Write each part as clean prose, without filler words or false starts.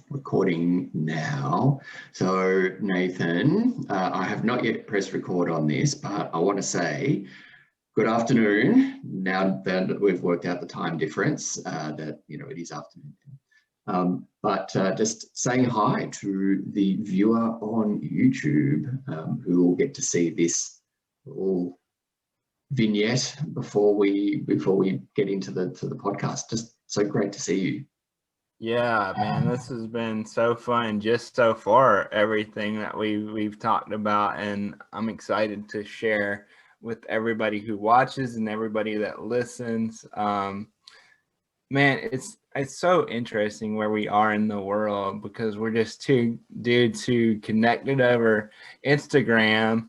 Recording now. So Nathan, I have not yet pressed record on this, but I want to say good afternoon. Now that we've worked out the time difference, that it is afternoon. But just saying hi to the viewer on YouTube, who will get to see this little vignette before we get into the podcast. Just so great to see you. Yeah, man, this has been so fun just so far, everything that we've talked about, and I'm excited to share with everybody who watches and everybody that listens. Man, it's so interesting where we are in the world, because we're just two dudes who connected over Instagram,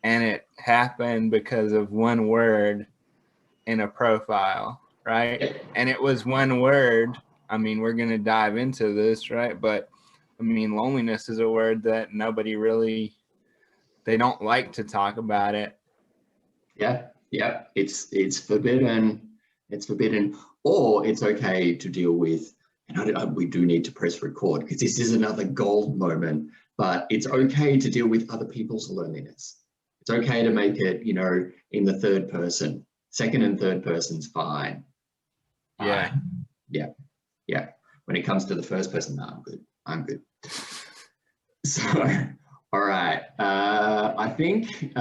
and it happened because of one word in a profile, right? And it was one word. I mean, we're going to dive into this, right? But I mean, loneliness is a word that nobody really, they don't like to talk about it. Yeah. It's forbidden. It's forbidden, or it's okay to deal with. And we do need to press record because this is another gold moment, but it's okay to deal with other people's loneliness. It's okay to make it, in the third person. Second and third person's fine. Yeah. Yeah. When it comes to the first person, no, I'm good. So, all right. I think,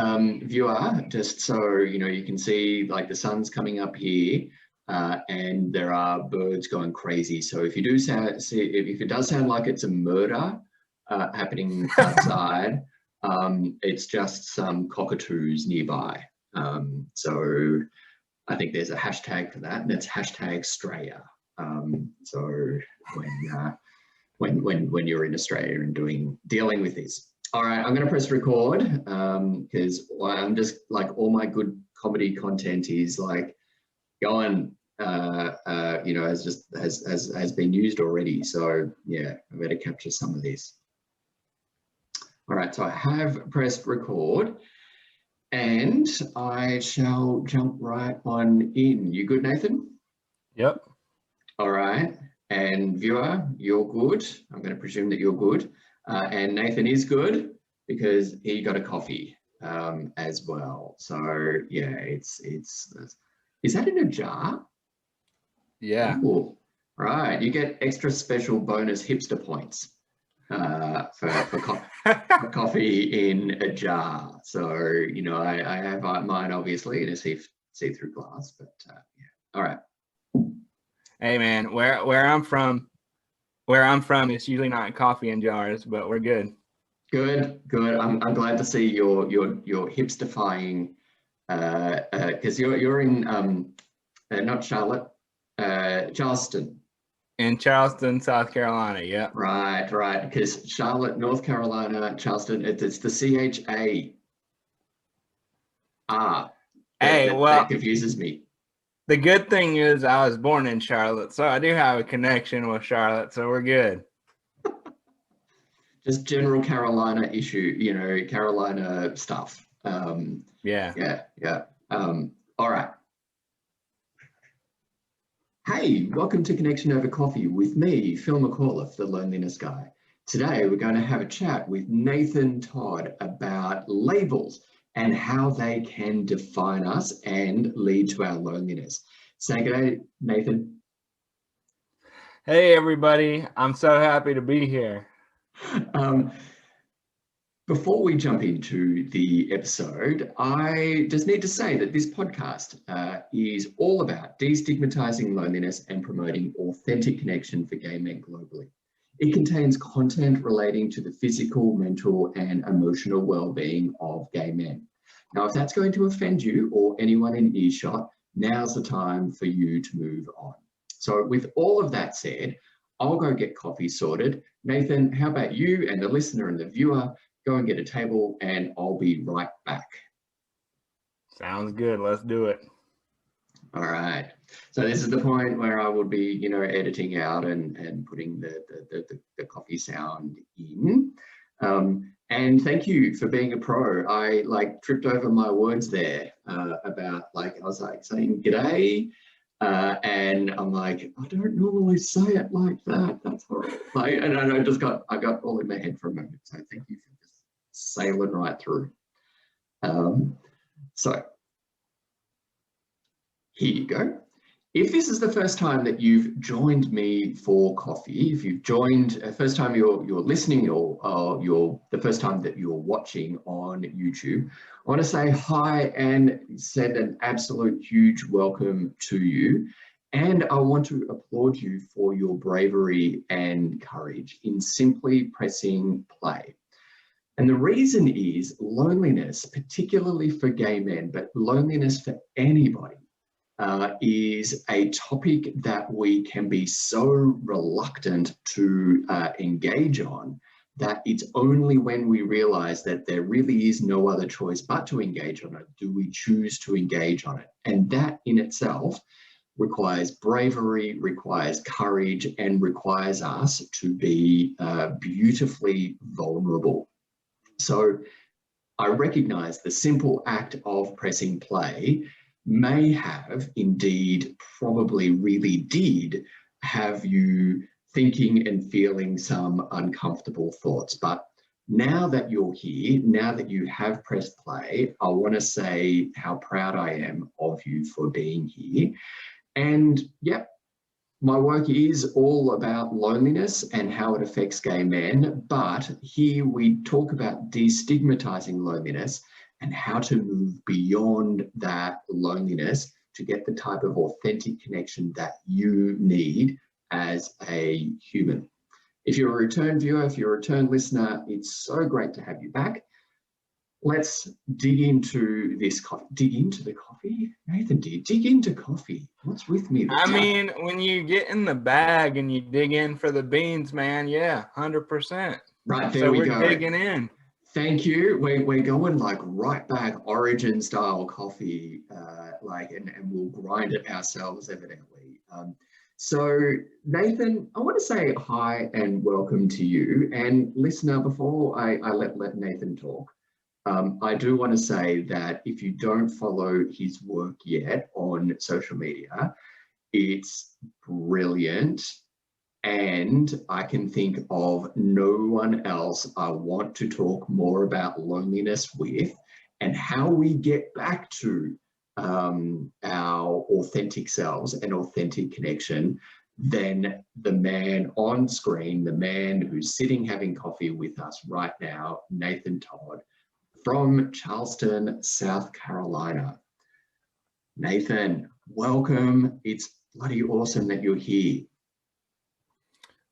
viewer, just so you can see, like, the sun's coming up here, and there are birds going crazy. So if you do if it does sound like it's a murder happening outside, it's just some cockatoos nearby. So I think there's a hashtag for that, and it's hashtag Straya. So when you're in Australia and dealing with this. All right, I'm going to press record because I'm just like, all my good comedy content is like going, has been used already. So yeah, I better capture some of this. All right, so I have pressed record, and I shall jump right on in. You good, Nathan? Yep. All right. And viewer, you're good. I'm going to presume that you're good. And Nathan is good because he got a coffee as well. So yeah, is that in a jar? Yeah. Ooh. Right. You get extra special bonus hipster points for coffee in a jar. So, I have mine obviously in a see-through glass, but yeah. All right. Hey man, where I'm from, it's usually not coffee in jars, but we're good. Good. I'm glad to see your hipsterifying, because you're in not Charlotte, Charleston. In Charleston, South Carolina. Yeah. Right. Because Charlotte, North Carolina, Charleston, it's the CHA. That confuses me. The good thing is I was born in Charlotte, so I do have a connection with Charlotte, so we're good. Just general Carolina issue, Carolina stuff. Yeah. All right. Hey, welcome to Connection Over Coffee with me, Phil McAuliffe, the Loneliness Guy. Today, we're going to have a chat with Nathan Todd about labels and how they can define us and lead to our loneliness. Say good day, Nathan. Hey, everybody. I'm so happy to be here. Before we jump into the episode, I just need to say that this podcast is all about destigmatizing loneliness and promoting authentic connection for gay men globally. It contains content relating to the physical, mental, and emotional well-being of gay men. Now, if that's going to offend you or anyone in earshot, now's the time for you to move on. So with all of that said, I'll go get coffee sorted. Nathan, how about you and the listener and the viewer go and get a table, and I'll be right back. Sounds good. Let's do it. All right. So this is the point where I would be, editing out and putting the coffee sound in. And thank you for being a pro. I tripped over my words there about I was saying g'day, And I'm like, I don't normally say it like that. That's horrible. Like, and I got all in my head for a moment. So thank you for just sailing right through. So here you go. If this is the first time that you've joined me for coffee, if you've joined, first time you're listening or you're the first time that you're watching on YouTube, I want to say hi and send an absolute huge welcome to you. And I want to applaud you for your bravery and courage in simply pressing play. And the reason is loneliness, particularly for gay men, but loneliness for anybody, is a topic that we can be so reluctant to engage on, that it's only when we realize that there really is no other choice but to engage on it do we choose to engage on it. And that in itself requires bravery, requires courage, and requires us to be beautifully vulnerable. So I recognize the simple act of pressing play may have indeed, probably really did have you thinking and feeling some uncomfortable thoughts. But now that you're here, now that you have pressed play, I want to say how proud I am of you for being here. And yep, my work is all about loneliness and how it affects gay men, but here we talk about destigmatizing loneliness and how to move beyond that loneliness to get the type of authentic connection that you need as a human. If you're a return viewer, if you're a return listener, it's so great to have you back. Let's dig into this coffee. Dig into the coffee? Nathan, dig into coffee. What's with me? I mean, when you get in the bag and you dig in for the beans, man, yeah, 100%. Right, there we go. We're digging in. Thank you. We're going like right back origin style coffee, and we'll grind it ourselves evidently. So Nathan, I want to say hi and welcome to you. And listener, before I let Nathan talk, I do want to say that if you don't follow his work yet on social media, it's brilliant. And I can think of no one else I want to talk more about loneliness with and how we get back to our authentic selves and authentic connection than the man on screen, the man who's sitting having coffee with us right now, Nathan Todd, from Charleston, South Carolina. Nathan, welcome. It's bloody awesome that you're here.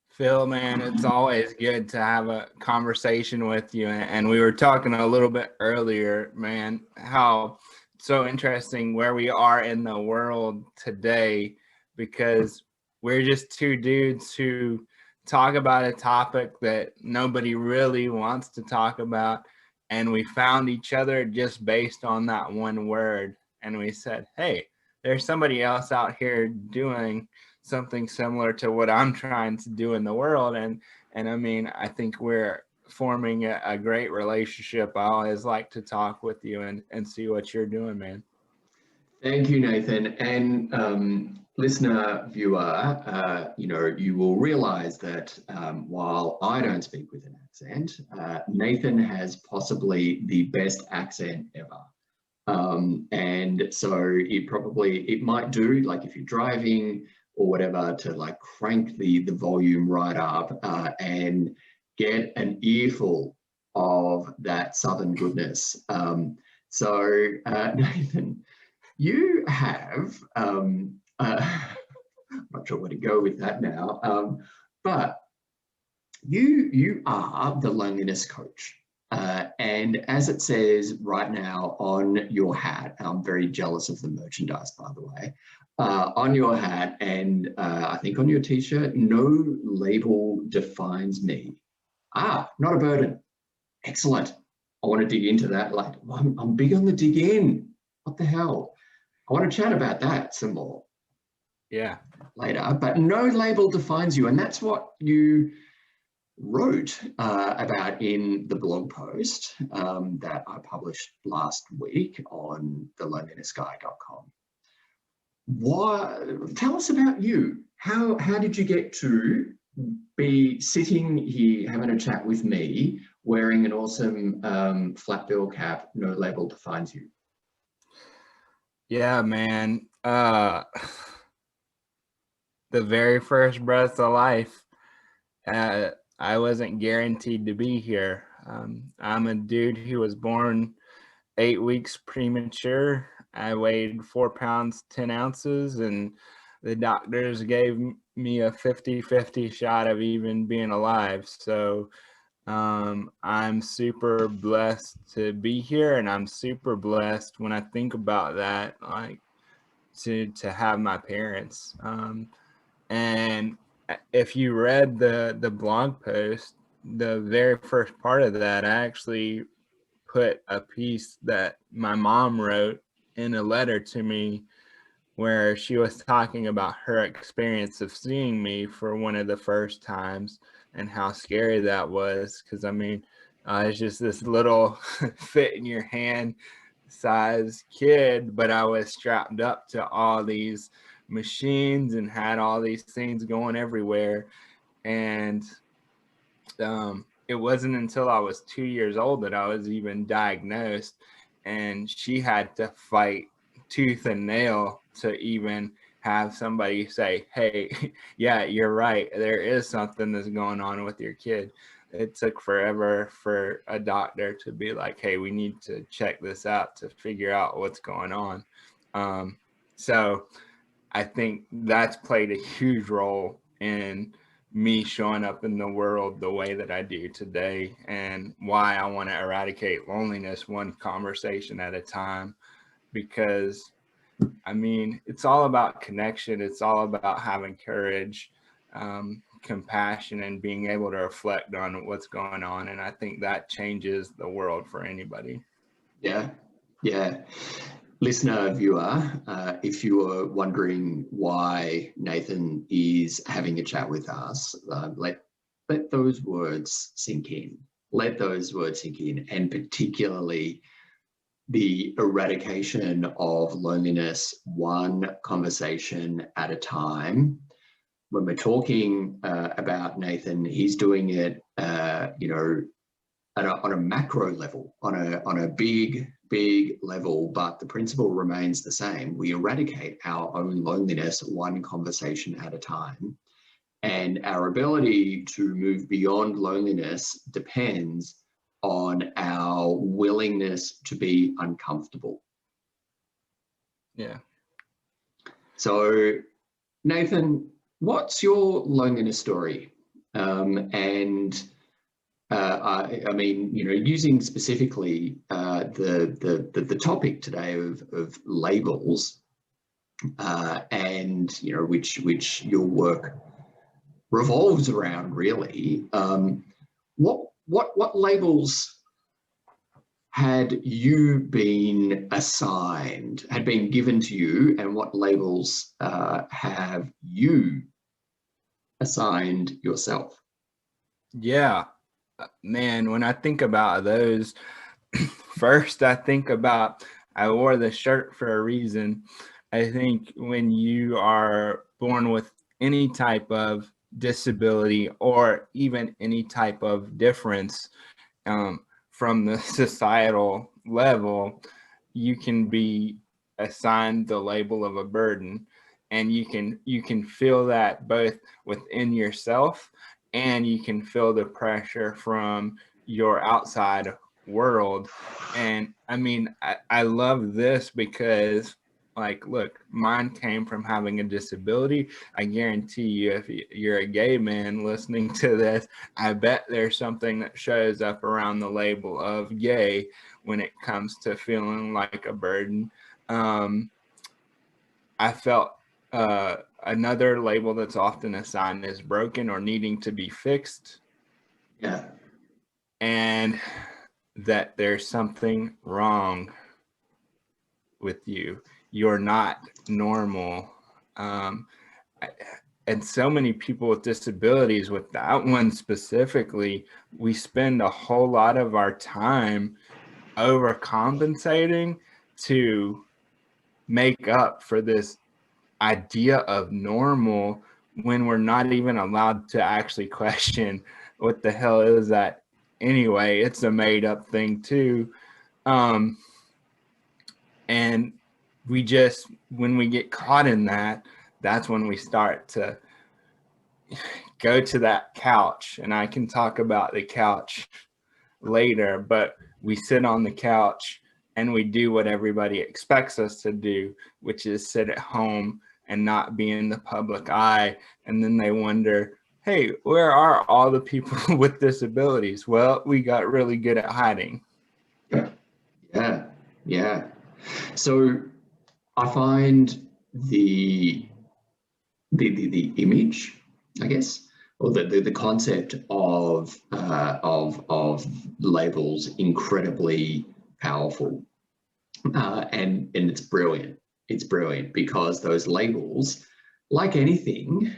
Phil, man, it's always good to have a conversation with you. And we were talking a little bit earlier, man, how so interesting where we are in the world today, because we're just two dudes who talk about a topic that nobody really wants to talk about. And we found each other just based on that one word. And we said, hey, there's somebody else out here doing something similar to what I'm trying to do in the world. And I mean, I think we're forming a great relationship. I always like to talk with you and see what you're doing, man. Thank you, Nathan. And listener, viewer, you will realize that while I don't speak with an accent, Nathan has possibly the best accent ever. And so it might do, like if you're driving or whatever, to like crank the volume right up and get an earful of that Southern goodness. So Nathan, you have, I'm not sure where to go with that now, but you are the loneliness coach. And as it says right now on your hat, I'm very jealous of the merchandise, by the way, on your hat and I think on your t-shirt, no label defines me. Not a burden. Excellent. I want to dig into that. Like, I'm big on the dig in. What the hell? I want to chat about that some more. Yeah. Later, but no label defines you. And that's what you wrote about in the blog post that I published last week on thelonelinessguy.com. Tell us about you. How did you get to be sitting here having a chat with me, wearing an awesome flat bill cap, no label defines you? Yeah, man. The very first breath of life, I wasn't guaranteed to be here. I'm a dude who was born 8 weeks premature. I weighed 4 pounds, 10 ounces, and the doctors gave me a 50-50 shot of even being alive. So I'm super blessed to be here, and I'm super blessed when I think about that, like to have my parents. And if you read the blog post, the very first part of that, I actually put a piece that my mom wrote in a letter to me where she was talking about her experience of seeing me for one of the first times and how scary that was. Because I mean, it's just this little fit in your hand size kid, but I was strapped up to all these machines and had all these things going everywhere. And it wasn't until I was 2 years old that I was even diagnosed, and she had to fight tooth and nail to even have somebody say, hey, yeah, you're right, there is something that's going on with your kid. It took forever for a doctor to be like, hey, we need to check this out to figure out what's going on. So I think that's played a huge role in me showing up in the world the way that I do today, and why I want to eradicate loneliness one conversation at a time. Because I mean, it's all about connection. It's all about having courage, compassion, and being able to reflect on what's going on. And I think that changes the world for anybody. Yeah, yeah. Listener, viewer, if you were wondering why Nathan is having a chat with us, let those words sink in. Let those words sink in, and particularly the eradication of loneliness, one conversation at a time. When we're talking about Nathan, he's doing it, you know, on a macro level, on a big level, but the principle remains the same. We eradicate our own loneliness one conversation at a time. And our ability to move beyond loneliness depends on our willingness to be uncomfortable. Yeah. So, Nathan, what's your loneliness story? I mean, you know, using specifically the topic today of labels, and you know, which your work revolves around, really. What labels had you been assigned, had been given to you, and what labels have you assigned yourself? Yeah, man, when I think about those, first I think about I wore the shirt for a reason. I think when you are born with any type of disability or even any type of difference, from the societal level, you can be assigned the label of a burden, and you can feel that both within yourself, and you can feel the pressure from your outside world. And I mean, I love this because, like, look, mine came from having a disability. I guarantee you, if you're a gay man listening to this, I bet there's something that shows up around the label of gay when it comes to feeling like a burden. I felt another label that's often assigned is broken or needing to be fixed. Yeah. And that there's something wrong with you. You're not normal. And so many people with disabilities, with that one specifically, we spend a whole lot of our time overcompensating to make up for this idea of normal when we're not even allowed to actually question what the hell is that anyway. It's a made up thing too. And we just, when we get caught in that, that's when we start to go to that couch. And I can talk about the couch later, but we sit on the couch and we do what everybody expects us to do, which is sit at home and not be in the public eye. And then they wonder, hey, where are all the people with disabilities? Well, we got really good at hiding. Yeah. So I find the image, I guess, or the concept of labels incredibly powerful, and it's brilliant. It's brilliant because those labels, like anything,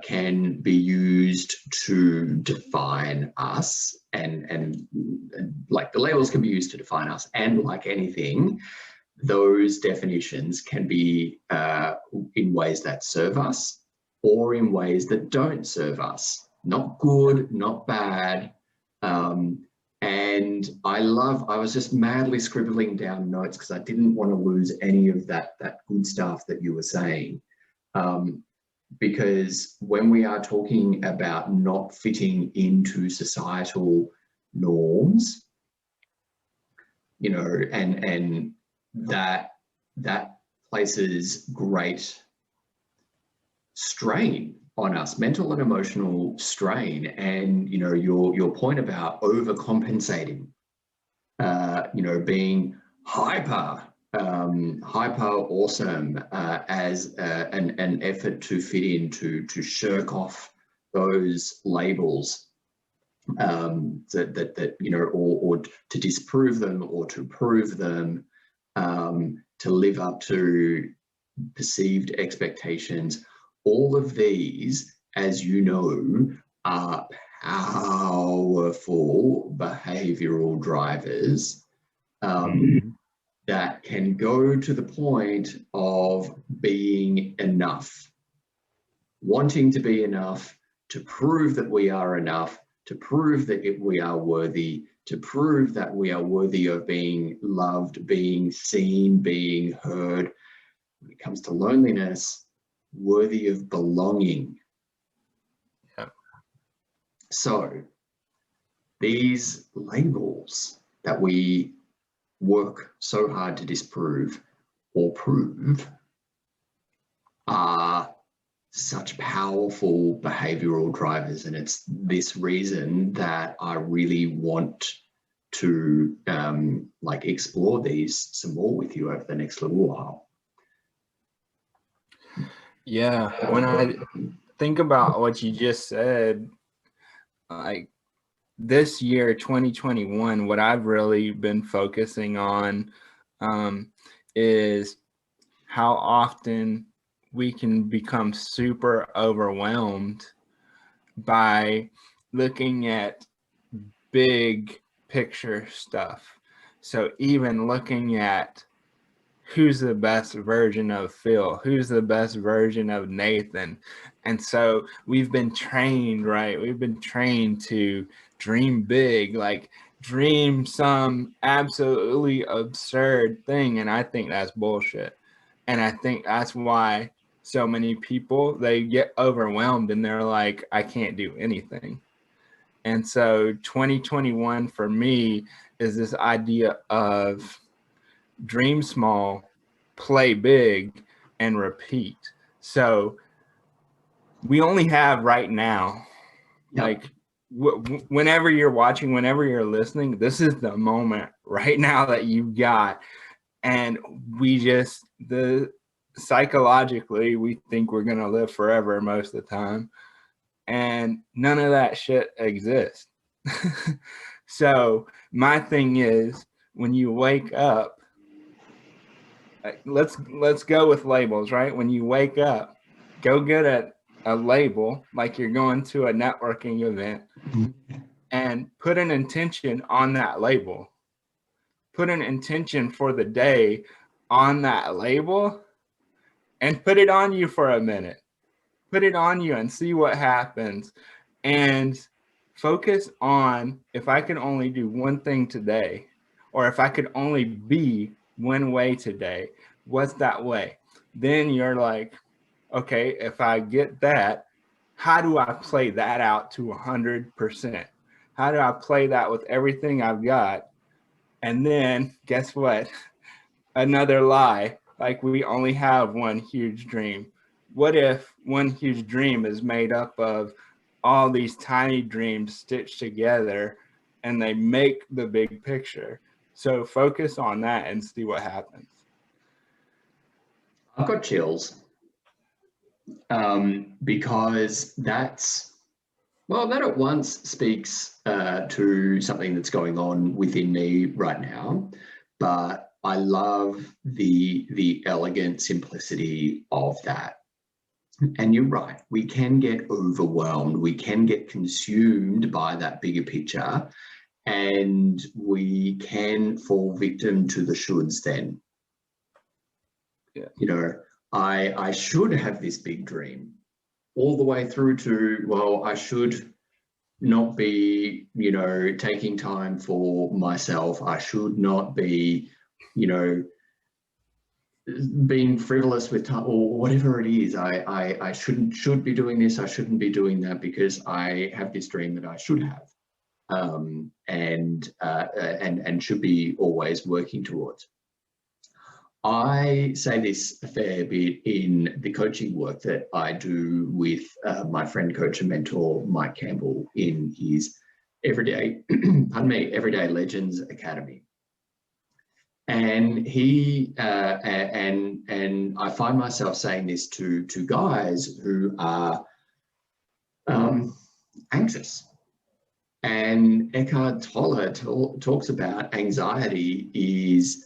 can be used to define us, and like the labels can be used to define us, and like anything, those definitions can be in ways that serve us or in ways that don't serve us. Not good, not bad. And I was just madly scribbling down notes because I didn't want to lose any of that good stuff that you were saying. Because when we are talking about not fitting into societal norms, you know, and that places great strain on us, mental and emotional strain. And you know, your point about overcompensating, you know, being hyper awesome as an effort to fit in, to shirk off those labels, that you know, or to disprove them or to prove them, to live up to perceived expectations. All of these, as you know, are powerful behavioral drivers that can go to the point of being enough, wanting to be enough, to prove that we are enough, to prove that we are worthy, to prove that we are worthy of being loved, being seen, being heard. When it comes to loneliness, worthy of belonging. Yeah. So these labels that we work so hard to disprove or prove are such powerful behavioral drivers, and it's this reason that I really want to like explore these some more with you over the next little while. Yeah, when I think about what you just said, like this year, 2021, what I've really been focusing on is how often we can become super overwhelmed by looking at big picture stuff. So even looking at who's the best version of Phil, who's the best version of Nathan. And so we've been trained, right? We've been trained to dream big, like dream some absolutely absurd thing. And I think that's bullshit. And I think that's why so many people, they get overwhelmed and they're like, I can't do anything. And so 2021 for me is this idea of dream small, play big, and repeat. So we only have right now, like whenever you're watching, whenever you're listening, this is the moment right now that you've got. And we just, psychologically, we think we're going to live forever most of the time. And none of that shit exists. So my thing is, when you wake up, let's go with labels, right? When you wake up, go get a label, like you're going to a networking event, and put an intention on that label. Put an intention for the day on that label, and put it on you for a minute. Put it on you and see what happens. And focus on, if I can only do one thing today, or if I could only be one way today, what's that way? Then you're like, okay, if I get that, how do I play that out to 100%? How do I play that with everything I've got? And then guess what? Another lie, like we only have one huge dream. What if one huge dream is made up of all these tiny dreams stitched together and they make the big picture? So focus on that and see what happens. I've got chills because that at once speaks to something that's going on within me right now, but I love the elegant simplicity of that. And you're right, we can get overwhelmed, we can get consumed by that bigger picture, and we can fall victim to the shoulds then. Yeah. You know, I should have this big dream, all the way through to, well, I should not be, you know, taking time for myself. I should not be, you know, being frivolous with time, or whatever it is. I should be doing this. I shouldn't be doing that because I have this dream that I should have, and should be always working towards. I say this a fair bit in the coaching work that I do with my friend, coach, and mentor, Mike Campbell, in his Everyday Legends Academy. And he and I find myself saying this to guys who are anxious. And Eckhart Tolle talks about anxiety is,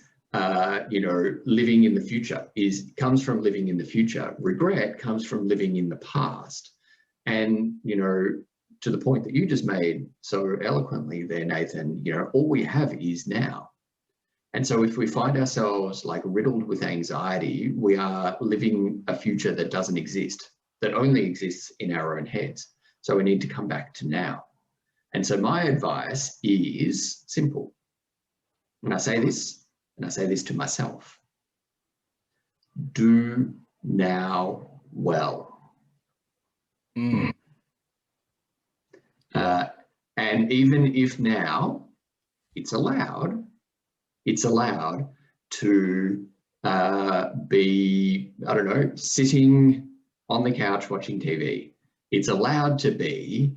you know, living in the future, comes from living in the future. Regret comes from living in the past. And, you know, to the point that you just made so eloquently there, Nathan, you know, all we have is now. And so if we find ourselves like riddled with anxiety, we are living a future that doesn't exist, that only exists in our own heads. So we need to come back to now. And so my advice is simple. And I say this to myself: do now well. And even if now it's allowed to be, I don't know, sitting on the couch watching TV. It's allowed to be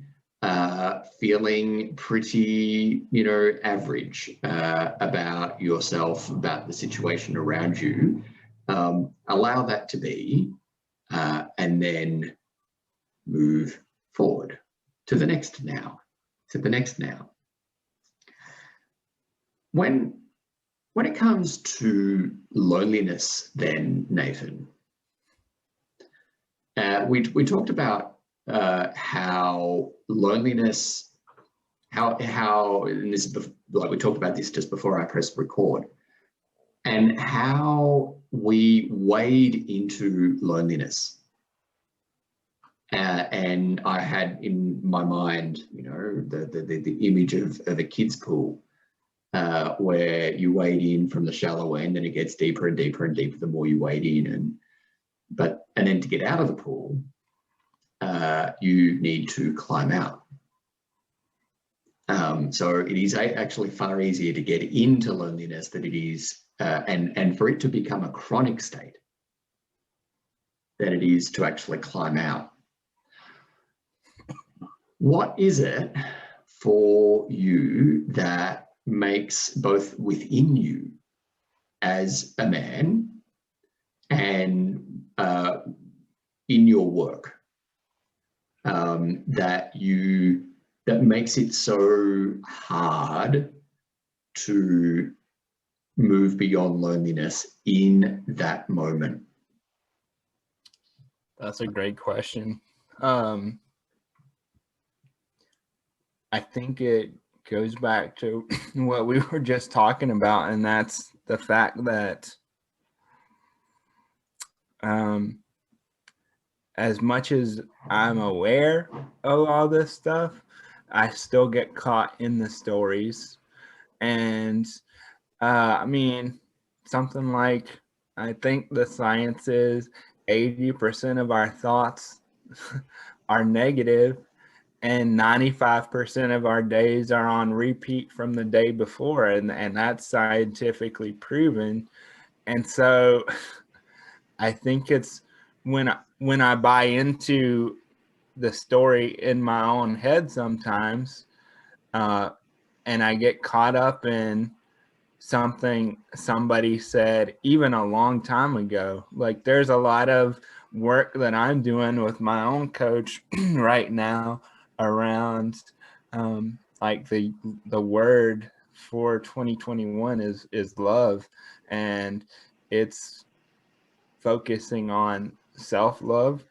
feeling pretty, you know, average about yourself, about the situation around you. Allow that to be, and then move forward to the next now, When it comes to loneliness, then, Nathan, we talked about how loneliness, and this is like we talked about this just before I pressed record, and how we wade into loneliness. And I had in my mind, you know, the image of a kid's pool, where you wade in from the shallow end and it gets deeper and deeper and deeper the more you wade in, and then to get out of the pool, you need to climb out. So it is actually far easier to get into loneliness than it is, and for it to become a chronic state, than it is to actually climb out. What is it for you that makes both within you as a man and in your work that makes it so hard to move beyond loneliness in that moment? That's a great question. I think it goes back to what we were just talking about, and that's the fact that as much as I'm aware of all this stuff, I still get caught in the stories. And I mean, something like, I think the science is 80% of our thoughts are negative, and 95% of our days are on repeat from the day before. And that's scientifically proven. And so I think it's when I buy into the story in my own head sometimes, and I get caught up in something somebody said even a long time ago. Like, there's a lot of work that I'm doing with my own coach right now around like the word for 2021 is love, and it's focusing on self-love.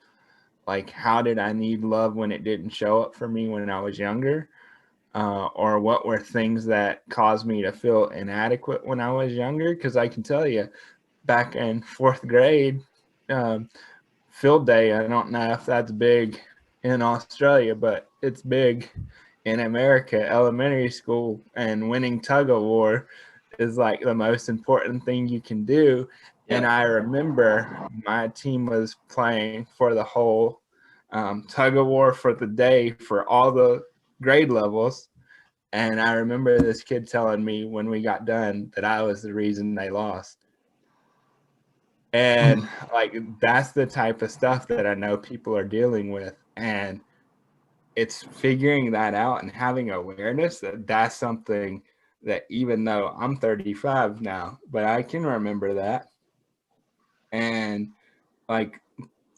Like, how did I need love when it didn't show up for me when I was younger? Or what were things that caused me to feel inadequate when I was younger? Because I can tell you, back in 4th grade, field day, I don't know if that's big in Australia, but it's big in America. Elementary school, and winning tug of war is like the most important thing you can do. Yeah. And I remember my team was playing for the whole tug of war for the day for all the grade levels. And I remember this kid telling me when we got done that I was the reason they lost. And like, that's the type of stuff that I know people are dealing with. And it's figuring that out and having awareness that that's something that, even though I'm 35 now, but I can remember that. And like,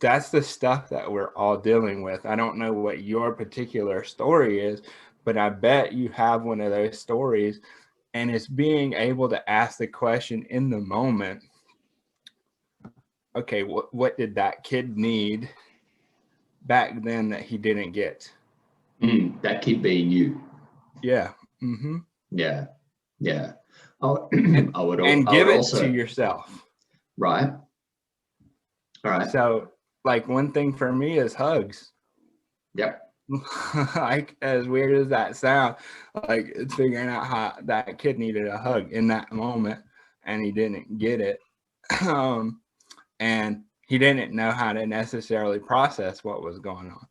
that's the stuff that we're all dealing with. I don't know what your particular story is, but I bet you have one of those stories. And it's being able to ask the question in the moment, okay, what did that kid need back then that he didn't get? That kid being you. Yeah. Mm-hmm. Yeah. Yeah. And I would give it also, to yourself. Right. All right. So, like, one thing for me is hugs. Yep. Like, as weird as that sounds, like, it's figuring out how that kid needed a hug in that moment and he didn't get it. And he didn't know how to necessarily process what was going on.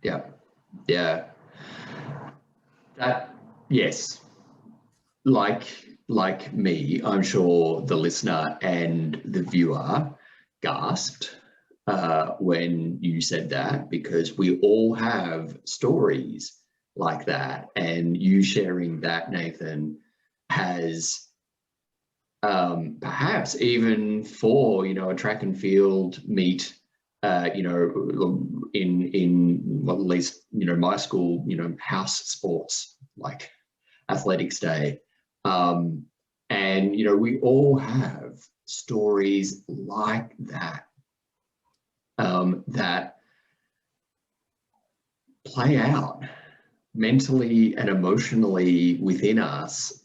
Yeah. Yeah. Yes. Like me, I'm sure the listener and the viewer gasped when you said that, because we all have stories like that, and you sharing that, Nathan, has perhaps even for a track and field meet, in well, at least my school, house sports like athletics day. And we all have stories like that, that play out mentally and emotionally within us,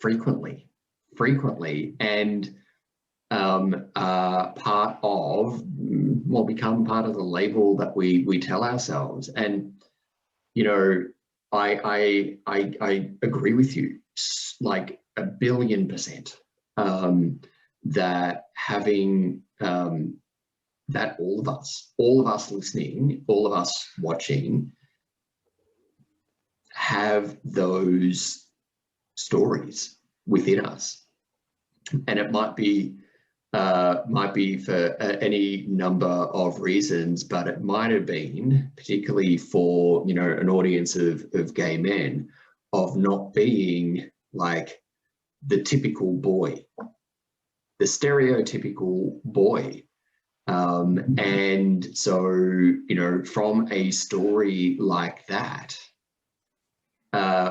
frequently, and part of, become part of the label that we tell ourselves. And I agree with you, like 1,000,000,000%, that having that all of us listening, all of us watching, have those stories within us. And it might be for any number of reasons, but it might have been particularly for an audience of gay men, of not being like the typical boy, the stereotypical boy. And so from a story like that,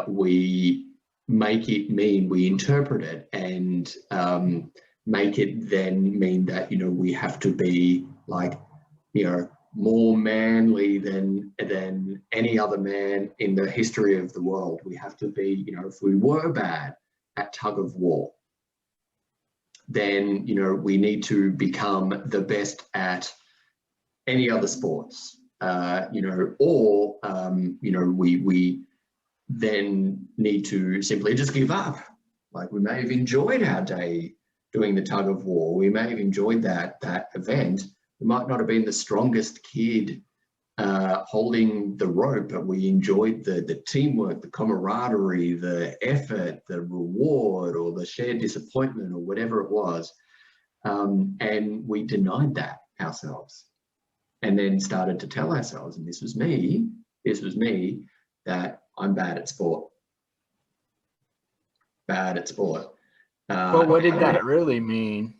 we make it mean, we interpret it and make it then mean that we have to be like more manly than any other man in the history of the world. We have to be, if we were bad at tug of war, then, you know, we need to become the best at any other sports, you know, or, you know, we then need to simply just give up. Like, we may have enjoyed our day doing the tug of war. We may have enjoyed that event. We might not have been the strongest kid holding the rope, but we enjoyed the teamwork, the camaraderie, the effort, the reward, or the shared disappointment, or whatever it was. And we denied that ourselves, and then started to tell ourselves, and this was me, that I'm bad at sport. Bad at sport. But what did that really mean?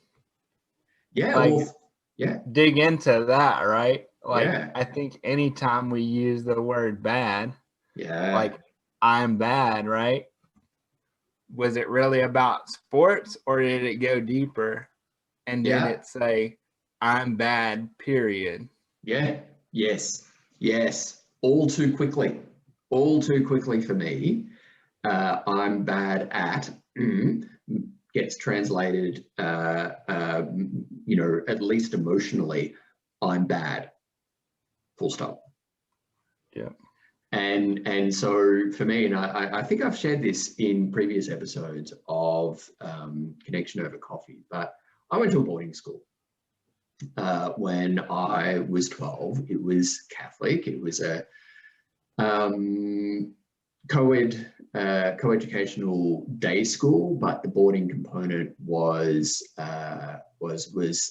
Yeah, like, well, yeah. Dig into that, right? Like, Yeah. I think anytime we use the word bad, Yeah. like, I'm bad, right? Was it really about sports, or did it go deeper? And did it say, I'm bad, period? Yeah. Yes. Yes. All too quickly for me. I'm bad at gets translated, you know, at least emotionally, I'm bad. Full stop. Yeah. And so for me, and I think I've shared this in previous episodes of Connection Over Coffee, but I went to a boarding school when I was 12. It was Catholic. It was a co-educational day school, but the boarding component was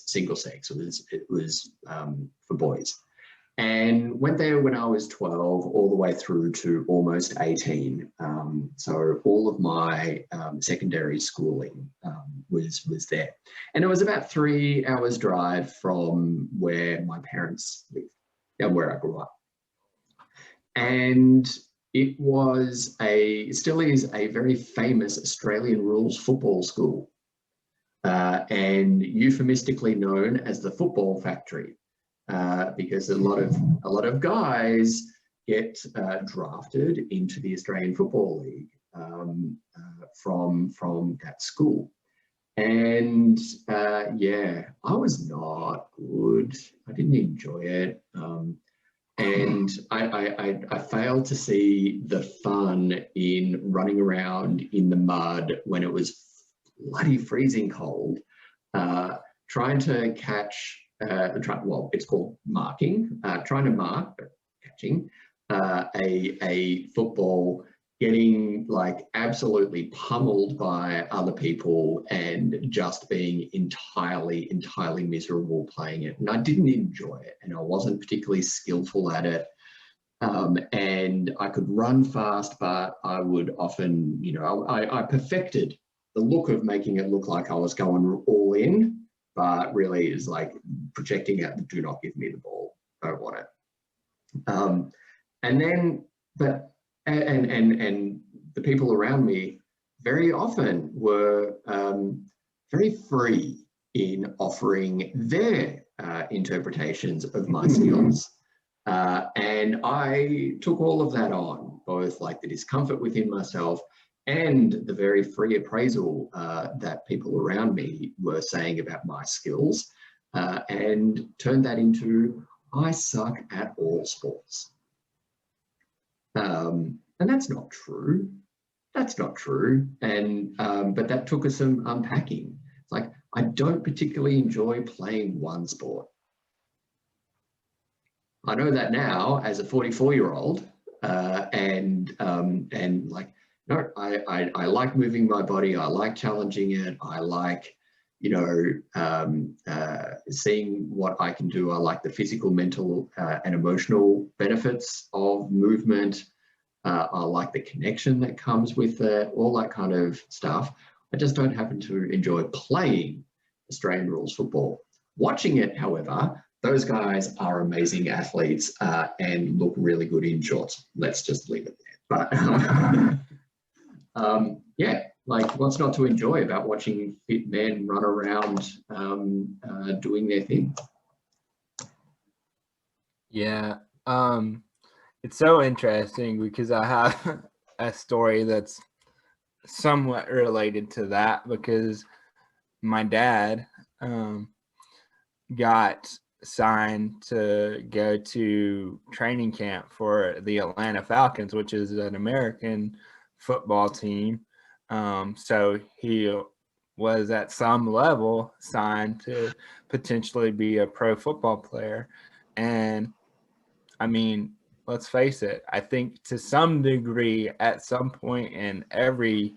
single sex. It was for boys. And went there when I was 12, all the way through to almost 18. So all of my secondary schooling was there. And it was about 3 hours drive from where my parents lived, and where I grew up. And it still is a very famous Australian rules football school, and euphemistically known as the Football Factory. Because a lot of guys get drafted into the Australian Football League from that school. And yeah, I was not good. I didn't enjoy it. And I failed to see the fun in running around in the mud when it was bloody freezing cold, trying to catch, well, it's called marking, trying to mark, but catching a football, getting like absolutely pummeled by other people, and just being entirely miserable playing it. And I didn't enjoy it, and I wasn't particularly skillful at it. And I could run fast, but I would often, you know, I perfected the look of making it look like I was going all in, but really is like projecting out the do not give me the ball, don't want it. And then, but, and the people around me very often were very free in offering their interpretations of my skills. And I took all of that on, both like the discomfort within myself and the very free appraisal that people around me were saying about my skills, and turned that into, I suck at all sports. And that's not true. That's not true. And but that took us some unpacking. It's like, I don't particularly enjoy playing one sport. I know that now as a 44-year-old, and like, no, I like moving my body. I like challenging it. I like, you know, seeing what I can do. I like the physical, mental, and emotional benefits of movement. I like the connection that comes with it, all that kind of stuff. I just don't happen to enjoy playing Australian rules football. Watching it, however, those guys are amazing athletes and look really good in shorts. Let's just leave it there. But yeah, like, what's not to enjoy about watching fit men run around doing their thing? Yeah. It's so interesting because I have a story that's somewhat related to that, because my dad got signed to go to training camp for the Atlanta Falcons, which is an American football team. So he was at some level signed to potentially be a pro football player. And I mean, let's face it, I think to some degree, at some point in every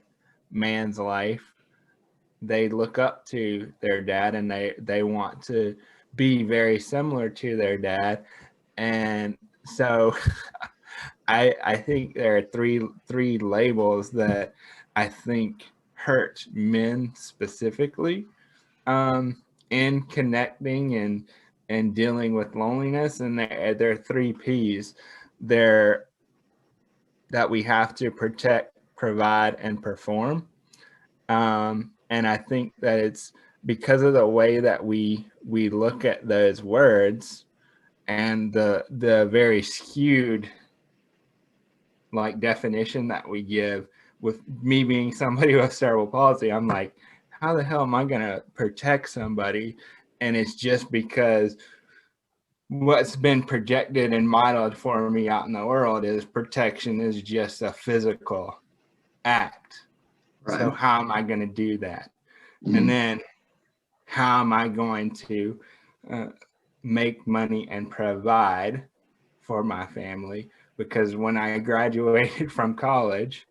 man's life, they look up to their dad and they want to be very similar to their dad. And so I think there are three labels that I think hurt men specifically in connecting and dealing with loneliness. And there are 3 P's there that we have to protect, provide, and perform. And I think that it's because of the way that we look at those words and the very skewed like definition that we give. With me being somebody with cerebral palsy, I'm like, how the hell am I going to protect somebody? And it's just because what's been projected and modeled for me out in the world is protection is just a physical act. Right. So how am I going to do that? And then how am I going to make money and provide for my family? Because when I graduated from college,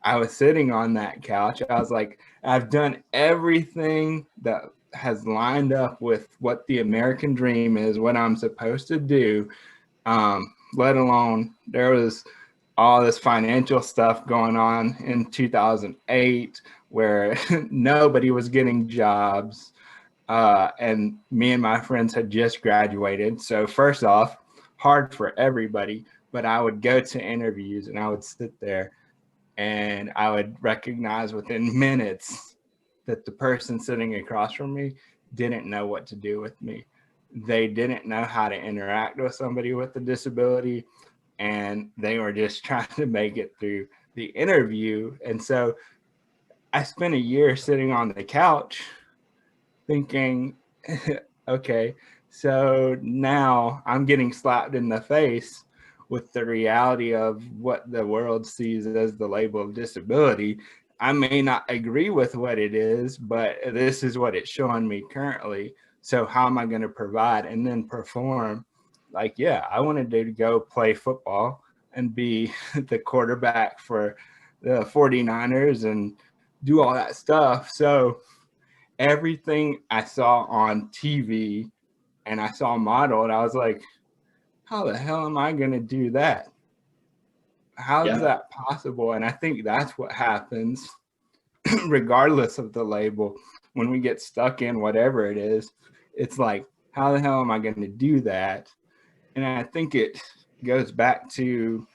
I was sitting on that couch. I was like, I've done everything that has lined up with what the American dream is, what I'm supposed to do, let alone there was all this financial stuff going on in 2008 where nobody was getting jobs. And me and my friends had just graduated. So first off, hard for everybody, but I would go to interviews and I would sit there and I would recognize within minutes that the person sitting across from me didn't know what to do with me. They didn't know how to interact with somebody with a disability, and they were just trying to make it through the interview. And so I spent a year sitting on the couch thinking, okay, so now I'm getting slapped in the face with the reality of what the world sees as the label of disability. I may not agree with what it is, but this is what it's showing me currently. So how am I going to provide and then perform? Like, yeah, I wanted to go play football and be the quarterback for the 49ers and do all that stuff. So everything I saw on TV and I saw modeled, I was like, how the hell am I going to do that? How's that possible? And I think that's what happens regardless of the label. When we get stuck in whatever it is, it's like, how the hell am I going to do that? And I think it goes back to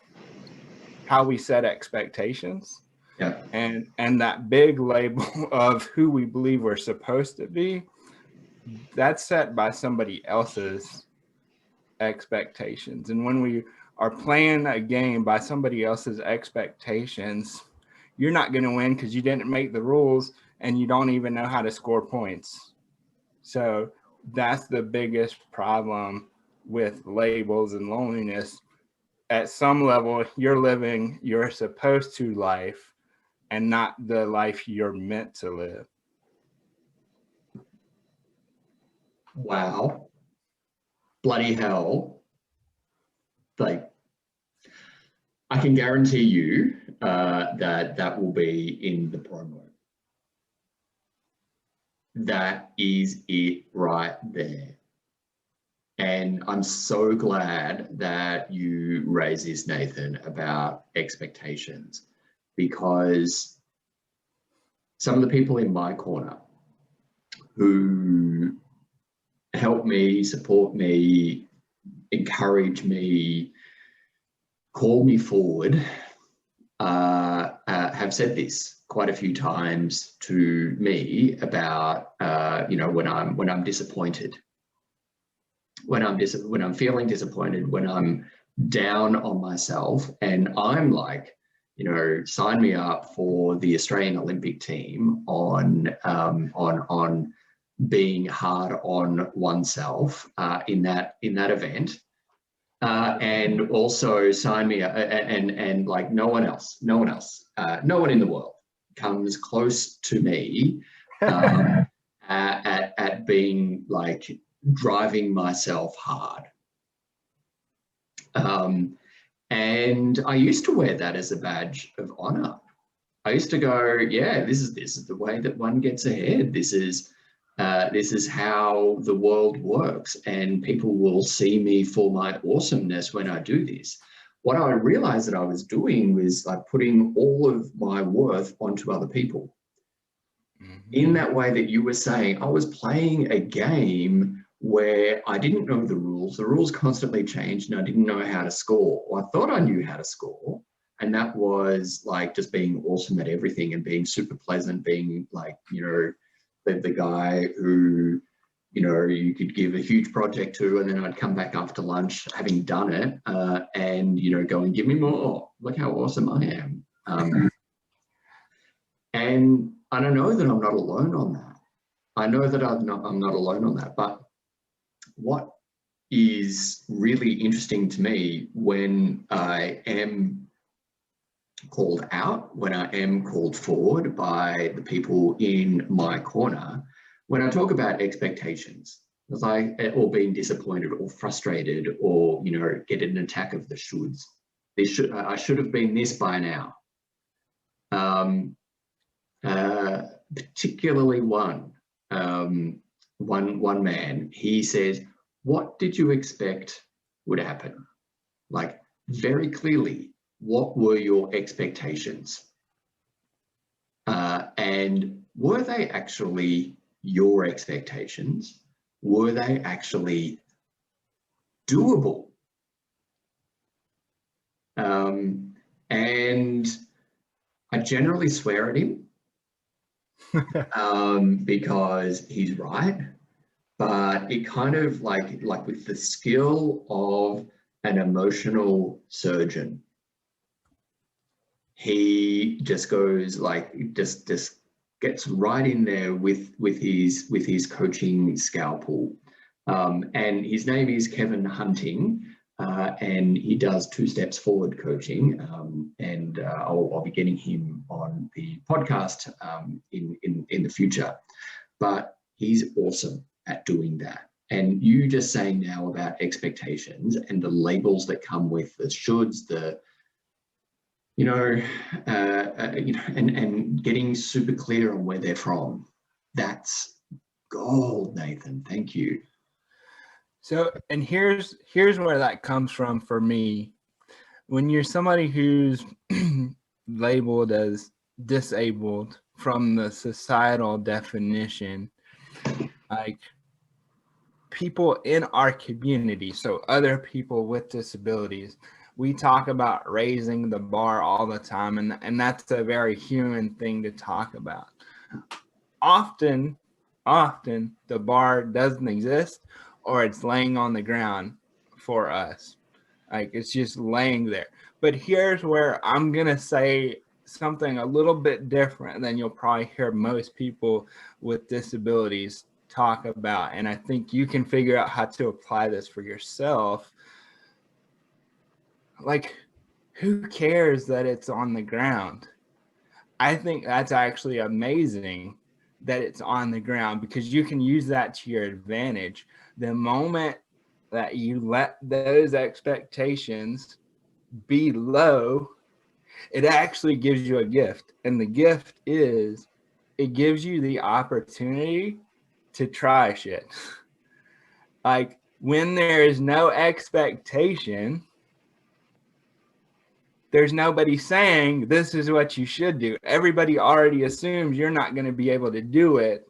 how we set expectations. Yeah. And that big label of who we believe we're supposed to be, that's set by somebody else's expectations. And when we are playing a game by somebody else's expectations, you're not going to win because you didn't make the rules and you don't even know how to score points. So that's the biggest problem with labels and loneliness. At some level, you're living your supposed to life and not the life you're meant to live. Wow. Bloody hell. Like, I can guarantee you that will be in the promo. That is it right there. And I'm so glad that you raised this, Nathan, about expectations, because some of the people in my corner who help me, support me, encourage me, call me forward, have said this quite a few times to me about when I'm disappointed, when I'm feeling disappointed, when I'm down on myself, and I'm like, sign me up for the Australian Olympic team on being hard on oneself in that event, and also sign me up, and like no one in the world comes close to me at being like driving myself hard. And I used to wear that as a badge of honor. I used to go, yeah, this is the way that one gets ahead. This is how the world works, and people will see me for my awesomeness when I do this. What I realized that I was doing was like putting all of my worth onto other people. Mm-hmm. In that way that you were saying, I was playing a game where I didn't know the rules. The rules constantly changed and I didn't know how to score. Well, I thought I knew how to score. And that was like just being awesome at everything and being super pleasant, being like, the guy who, you could give a huge project to, and then I'd come back after lunch having done it and, go and give me more. Look how awesome I am. And I know that I'm not alone on that. I know that I'm not alone on that. But what is really interesting to me when I am called out, when I am called forward by the people in my corner, when I talk about expectations, or being disappointed or frustrated or, get an attack of the shoulds. I should have been this by now. Particularly one man, he said, what did you expect would happen? Like, very clearly, what were your expectations? And were they actually your expectations? Were they actually doable? And I generally swear at him because he's right. But it kind of like with the skill of an emotional surgeon, he just goes like, just gets right in there with his coaching scalpel. And his name is Kevin Hunting, and he does 2 steps forward coaching. And I'll be getting him on the podcast in the future. But he's awesome at doing that. And you just saying now about expectations and the labels that come with the shoulds, and getting super clear on where they're from. That's gold, Nathan. Thank you. So, and here's where that comes from for me. When you're somebody who's labeled as disabled from the societal definition, like people in our community, so other people with disabilities, we talk about raising the bar all the time, and that's a very human thing to talk about. Often the bar doesn't exist, or it's laying on the ground for us. Like, it's just laying there. But here's where I'm going to say something a little bit different than you'll probably hear most people with disabilities talk about. And I think you can figure out how to apply this for yourself. Like, who cares that it's on the ground? I think that's actually amazing that it's on the ground, because you can use that to your advantage. The moment that you let those expectations be low, it actually gives you a gift. And the gift is, it gives you the opportunity to try shit. Like, when there is no expectation, there's nobody saying this is what you should do. Everybody already assumes you're not going to be able to do it.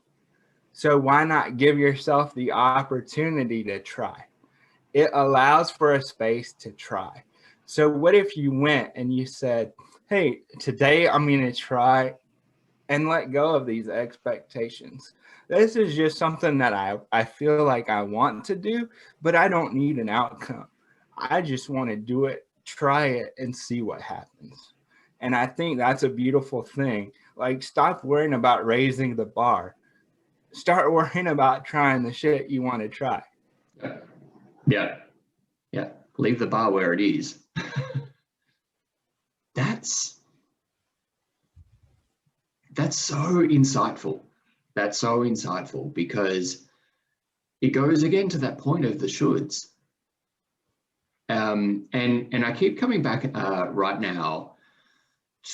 So why not give yourself the opportunity to try? It allows for a space to try. So what if you went and you said, hey, today I'm going to try and let go of these expectations. This is just something that I feel like I want to do, but I don't need an outcome. I just want to do it, try it, and see what happens. And I think that's a beautiful thing. Like, stop worrying about raising the bar. Start worrying about trying the shit you want to try. Yeah. Leave the bar where it is. That's so insightful. That's so insightful, because it goes again to that point of the shoulds. And I keep coming back right now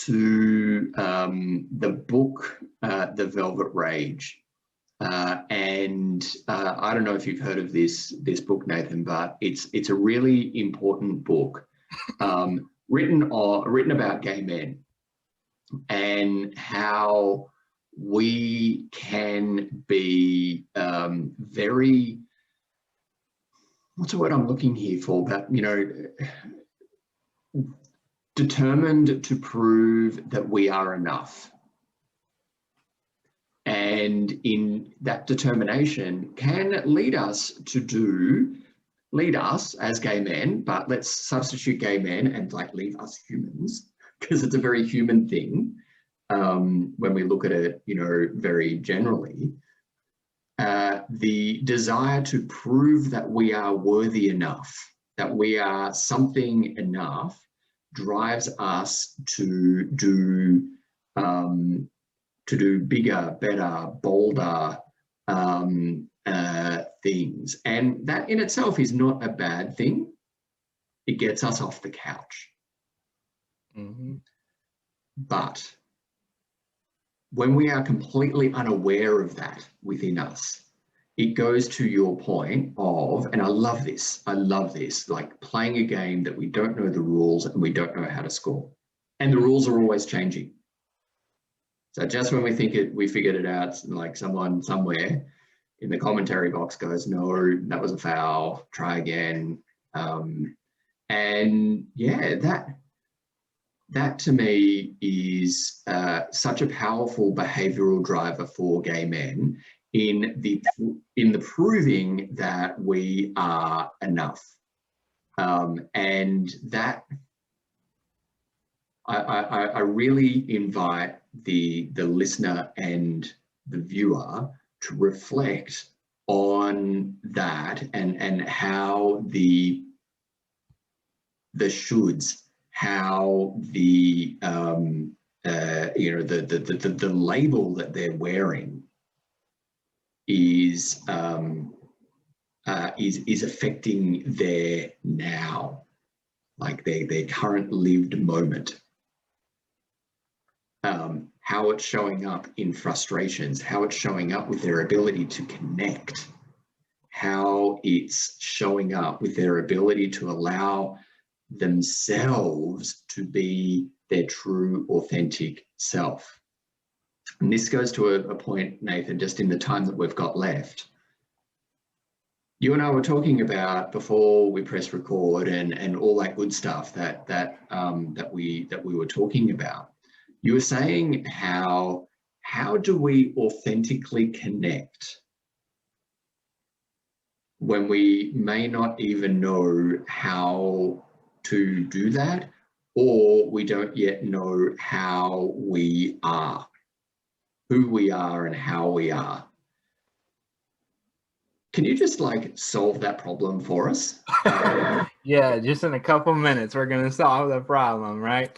to the book, The Velvet Rage. And I don't know if you've heard of this book, Nathan, but it's a really important book, written about gay men and how we can be very, what's the word I'm looking here for, but determined to prove that we are enough. And in that determination can lead us as gay men, but let's substitute gay men and like leave us humans, because it's a very human thing when we look at it, very generally. The desire to prove that we are worthy enough, that we are something enough, drives us to do bigger, better, bolder things. And that in itself is not a bad thing. It gets us off the couch. Mm-hmm. But when we are completely unaware of that within us, it goes to your point of, and I love this, like playing a game that we don't know the rules and we don't know how to score. And the rules are always changing. So just when we think we figured it out, like someone somewhere in the commentary box goes, no, that was a foul, try again. And yeah, that to me is such a powerful behavioral driver for gay men in the proving that we are enough. And that I really invite the listener and the viewer to reflect on that and how the shoulds, how the the label that they're wearing is affecting their now, like their current lived moment. How it's showing up in frustrations, how it's showing up with their ability to connect, how it's showing up with their ability to allow themselves to be their true, authentic self. And this goes to a point, Nathan, just in the time that we've got left. You and I were talking about before we press record and all that good stuff that we were talking about. You were saying how do we authentically connect when we may not even know how to do that, or we don't yet know how we are, who we are and how we are. Can you just like solve that problem for us? Yeah, just in a couple minutes, we're going to solve the problem, right?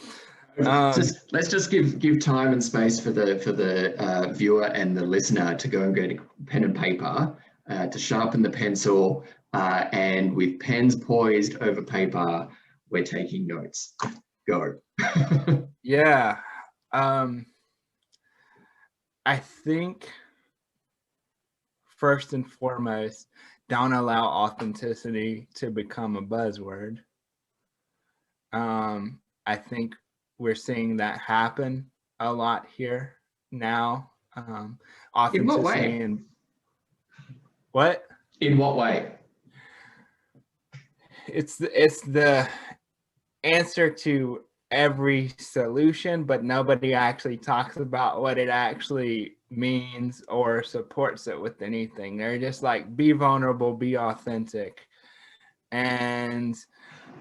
Let's just give time and space for the viewer and the listener to go and get a pen and paper, to sharpen the pencil, and with pens poised over paper, we're taking notes. Go. Yeah. I think first and foremost, don't allow authenticity to become a buzzword. I think we're seeing that happen a lot here now. Authenticity. In what way? What? In what way? It's the answer to every solution, but nobody actually talks about what it actually means or supports it with anything. They're just like, be vulnerable, be authentic. And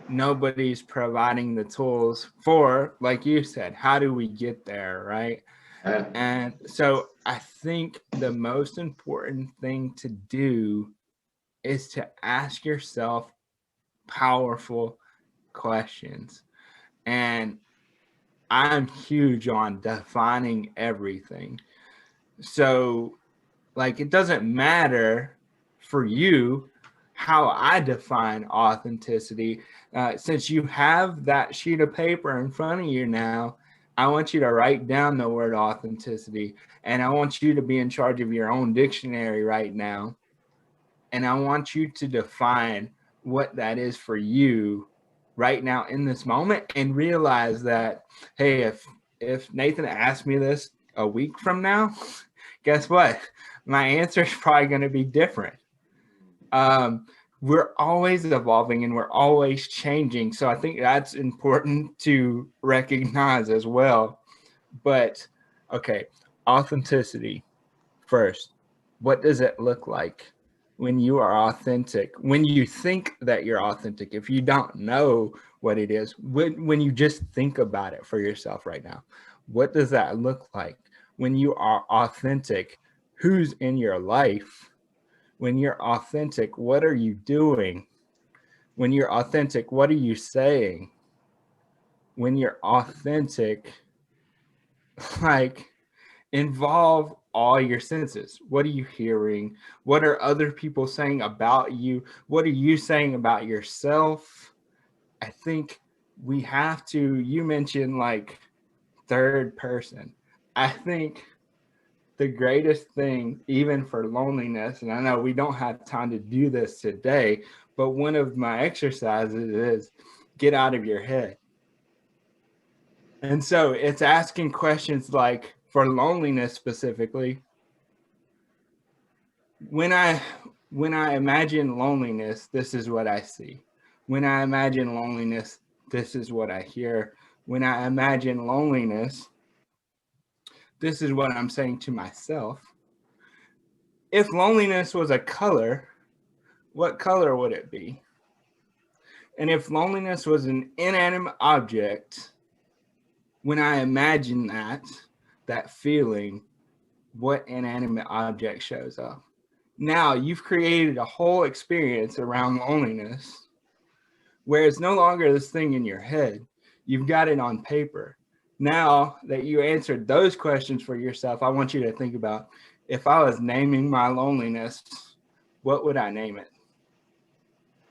nobody's providing the tools for, like you said, how do we get there, right? And so I think the most important thing to do is to ask yourself powerful questions. And I'm huge on defining everything. So, like, it doesn't matter for you how I define authenticity. Since you have that sheet of paper in front of you now, I want you to write down the word authenticity, and I want you to be in charge of your own dictionary right now. And I want you to define what that is for you right now in this moment, and realize that, hey, if Nathan asked me this a week from now, guess what? My answer is probably going to be different. We're always evolving and we're always changing. So I think that's important to recognize as well. But okay, authenticity first. What does it look like when you are authentic? When you think that you're authentic, if you don't know what it is, when you just think about it for yourself right now, what does that look like? When you are authentic, who's in your life? When you're authentic, what are you doing? When you're authentic, what are you saying? When you're authentic, like, involve all your senses. What are you hearing? What are other people saying about you? What are you saying about yourself? I think we have to, you mentioned like third person. I think the greatest thing, even for loneliness, and I know we don't have time to do this today, but one of my exercises is get out of your head. And so it's asking questions like, for loneliness specifically, when I imagine loneliness, this is what I see. When I imagine loneliness, this is what I hear. When I imagine loneliness, this is what I'm saying to myself. If loneliness was a color, what color would it be? And if loneliness was an inanimate object, when I imagine that feeling, what inanimate object shows up? Now you've created a whole experience around loneliness where it's no longer this thing in your head. You've got it on paper. Now that you answered those questions for yourself, I want you to think about, if I was naming my loneliness, what would I name it?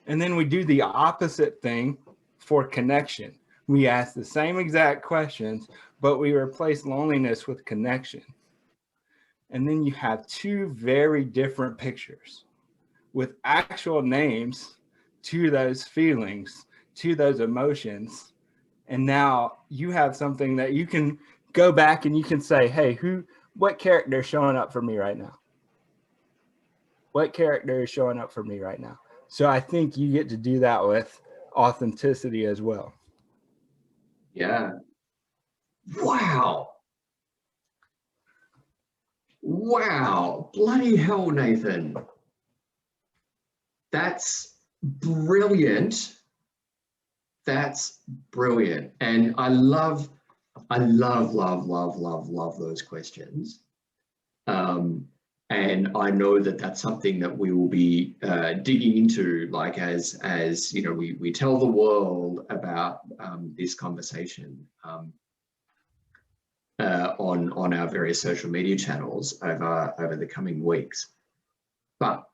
And then we do the opposite thing for connection. We ask the same exact questions, but we replace loneliness with connection. And then you have two very different pictures with actual names to those feelings, to those emotions. And now you have something that you can go back and you can say, hey, what character is showing up for me right now? What character is showing up for me right now? So I think you get to do that with authenticity as well. Yeah. Wow. Wow. Bloody hell, Nathan. That's brilliant. That's brilliant. And I love those questions. And I know that that's something that we will be digging into, like as you know, we tell the world about this conversation on our various social media channels over the coming weeks. But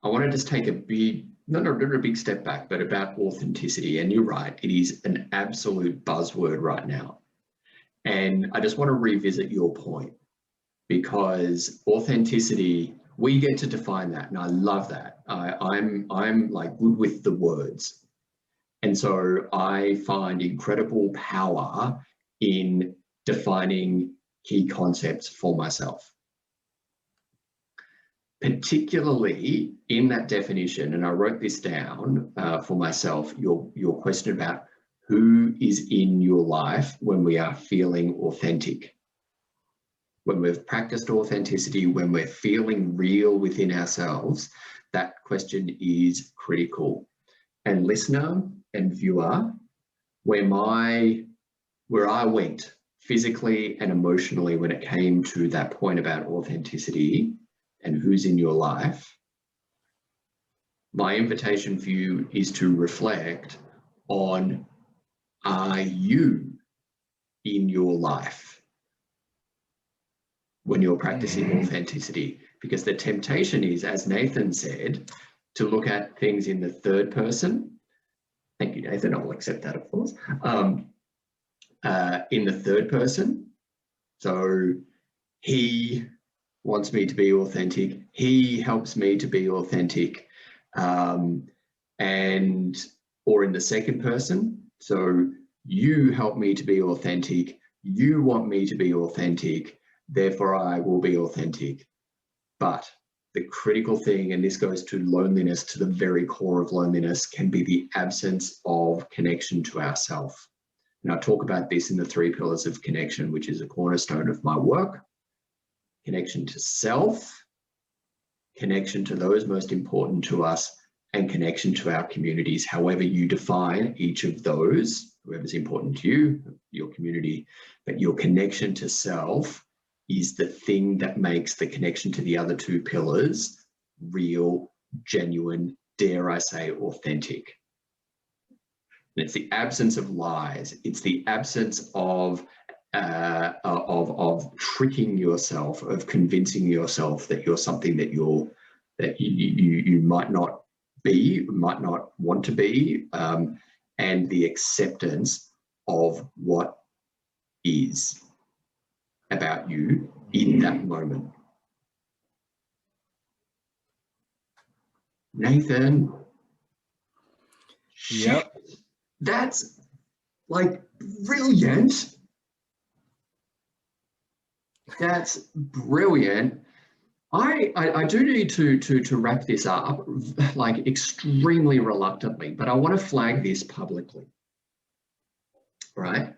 I want to just take a big, not a big step back, but about authenticity. And you're right, it is an absolute buzzword right now. And I just want to revisit your point, because authenticity, we get to define that, and I love that. I'm like good with the words, and so I find incredible power in defining key concepts for myself, particularly in that definition. And I wrote this down for myself. Your question about who is in your life when we are feeling authentic. When we've practiced authenticity, when we're feeling real within ourselves, that question is critical. and listener and viewer where I went physically and emotionally when it came to that point about authenticity and who's in your life. My invitation for you is to reflect on, are you in your life when you're practicing authenticity? Because the temptation is, as Nathan said, to look at things in the third person. Thank you, Nathan. I'll accept that, of course. In the third person. So he wants me to be authentic. He helps me to be authentic. Or in the second person. So you help me to be authentic. You want me to be authentic. Therefore, I will be authentic. But the critical thing, and this goes to loneliness, to the very core of loneliness, can be the absence of connection to ourself. And I talk about this in the 3 pillars of connection, which is a cornerstone of my work. Connection to self, connection to those most important to us, and connection to our communities, however you define each of those, whoever's important to you, your community. But your connection to self is the thing that makes the connection to the other 2 pillars real, genuine, dare I say, authentic. And it's the absence of lies. It's the absence of tricking yourself, of convincing yourself that you're something that you might not be, might not want to be, and the acceptance of what is about you in that moment. Nathan. Yep. Shit, that's like brilliant. That's brilliant. I do need to wrap this up, like extremely reluctantly, but I want to flag this publicly, right?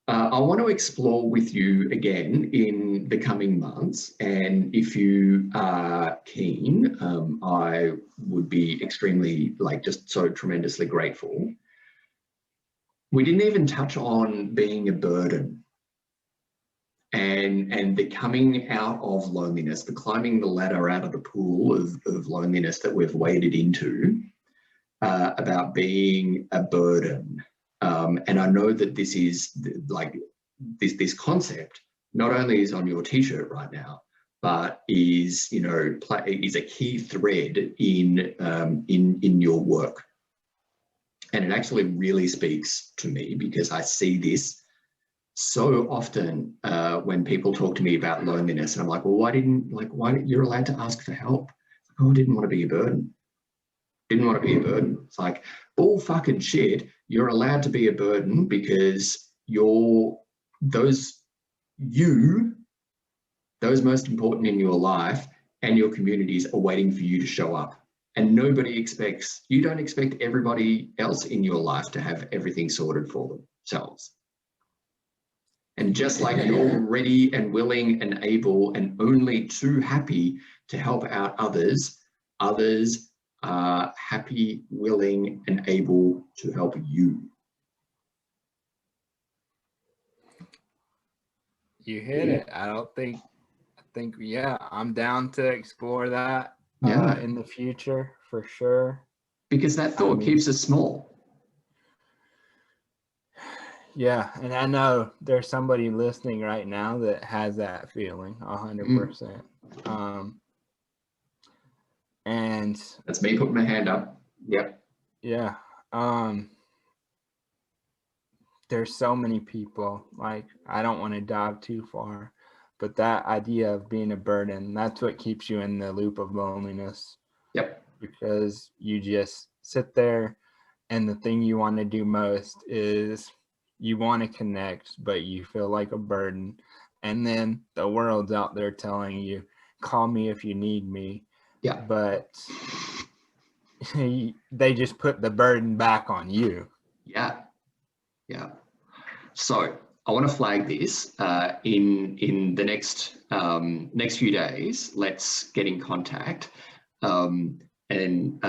I want to explore with you again in the coming months, and if you are keen, I would be extremely, like, just so tremendously grateful. We didn't even touch on being a burden. And the coming out of loneliness, the climbing the ladder out of the pool of loneliness that we've waded into, about being a burden. And I know that this is like this concept not only is on your t-shirt right now, but is, you know, is a key thread in your work. And it actually really speaks to me because I see this so often when people talk to me about loneliness, and I'm like, well, why didn't you're allowed to ask for help? Oh, I didn't want to be a burden. Didn't want to be a burden. It's like, bull fucking shit. You're allowed to be a burden because those most important in your life and your communities are waiting for you to show up. And you don't expect everybody else in your life to have everything sorted for themselves. And just like you're ready and willing and able and only too happy to help out others, others are happy, willing, and able to help you. You hit it. I think, yeah, I'm down to explore that in the future for sure. Because that thought keeps us small. Yeah, and I know there's somebody listening right now that has that feeling 100%. And that's me putting my hand up. Yep. Yeah. There's so many people, like, I don't want to dive too far, but that idea of being a burden, that's what keeps you in the loop of loneliness. Yep. Because you just sit there and the thing you want to do most is you want to connect, but you feel like a burden. And then the world's out there telling you, call me if you need me. Yeah. But they just put the burden back on you. Yeah. Yeah. So I want to flag this in the next few days. Let's get in contact. And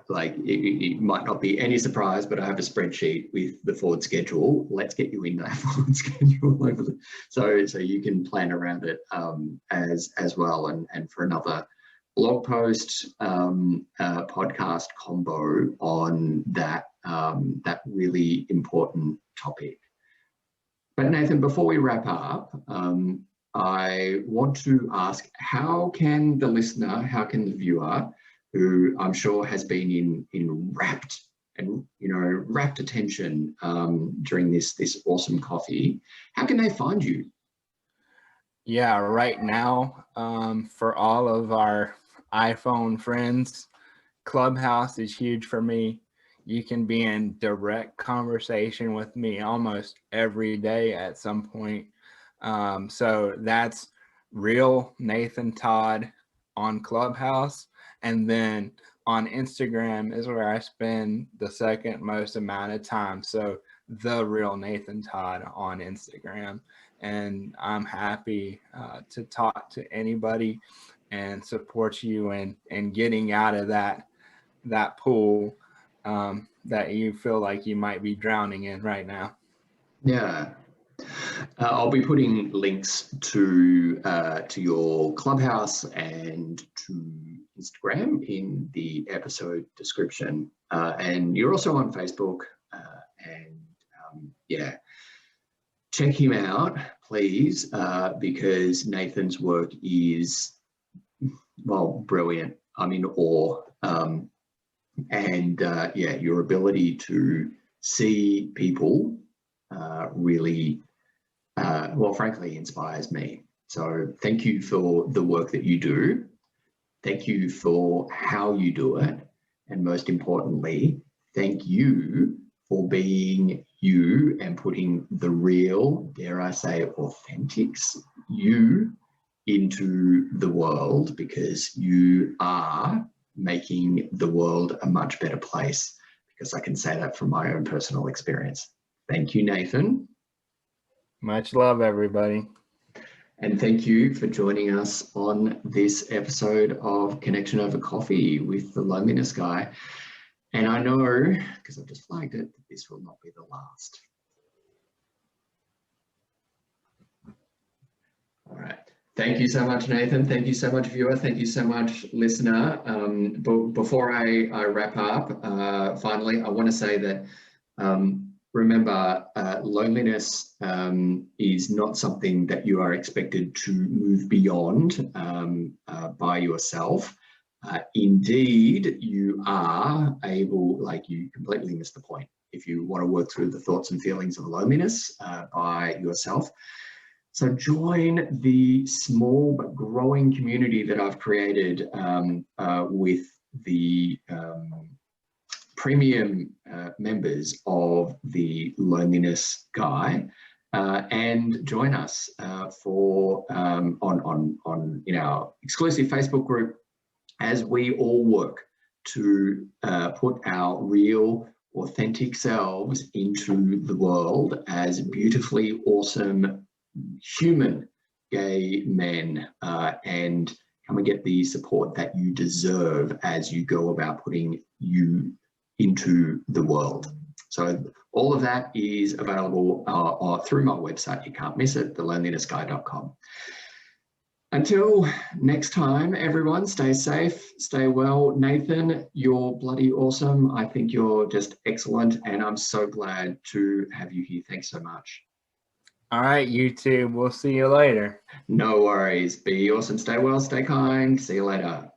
like it might not be any surprise, but I have a spreadsheet with the forward schedule. Let's get you in that forward schedule so you can plan around it as well. And for another blog post, podcast combo on that that really important topic. But Nathan, before we wrap up, I want to ask, how can the listener, how can the viewer, who I'm sure has been in rapt attention during this awesome coffee, how can they find you? Yeah, right now, for all of our iPhone friends, Clubhouse is huge for me. You can be in direct conversation with me almost every day at some point. So that's Real Nathan Todd on Clubhouse. And then on Instagram is where I spend the second most amount of time. So the Real Nathan Todd on Instagram. And I'm happy to talk to anybody and support you in getting out of that pool that you feel like you might be drowning in right now. Yeah. I'll be putting links to your Clubhouse and to Instagram in the episode description. And you're also on Facebook. Yeah, check him out, please, because Nathan's work is, well, brilliant. I'm in awe. Yeah, your ability to see people really, well, frankly, inspires me. So thank you for the work that you do. Thank you for how you do it. And most importantly, thank you for being you and putting the real, dare I say, authentics you into the world, because you are making the world a much better place, because I can say that from my own personal experience. Thank you, Nathan. Much love, everybody. And thank you for joining us on this episode of Connection Over Coffee with the Loneliness Guy. And I know, because I've just flagged it, that this will not be the last. All right. Thank you so much, Nathan. Thank you so much, viewer. Thank you so much, listener. Before I wrap up, finally, I want to say that remember, loneliness is not something that you are expected to move beyond by yourself. Indeed, you are able, like, you completely missed the point. If you want to work through the thoughts and feelings of loneliness by yourself, so join the small but growing community that I've created with the premium members of the Loneliness Guy, and join us for in our exclusive Facebook group, as we all work to put our real, authentic selves into the world as beautifully awesome human gay men, and come and get the support that you deserve as you go about putting you into the world. So all of that is available through my website. You can't miss it, thelonelinessguy.com. Until next time, everyone, stay safe, stay well. Nathan, you're bloody awesome. I think you're just excellent, and I'm so glad to have you here. Thanks so much. All right, YouTube, we'll see you later. No worries. Be awesome. Stay well, stay kind. See you later.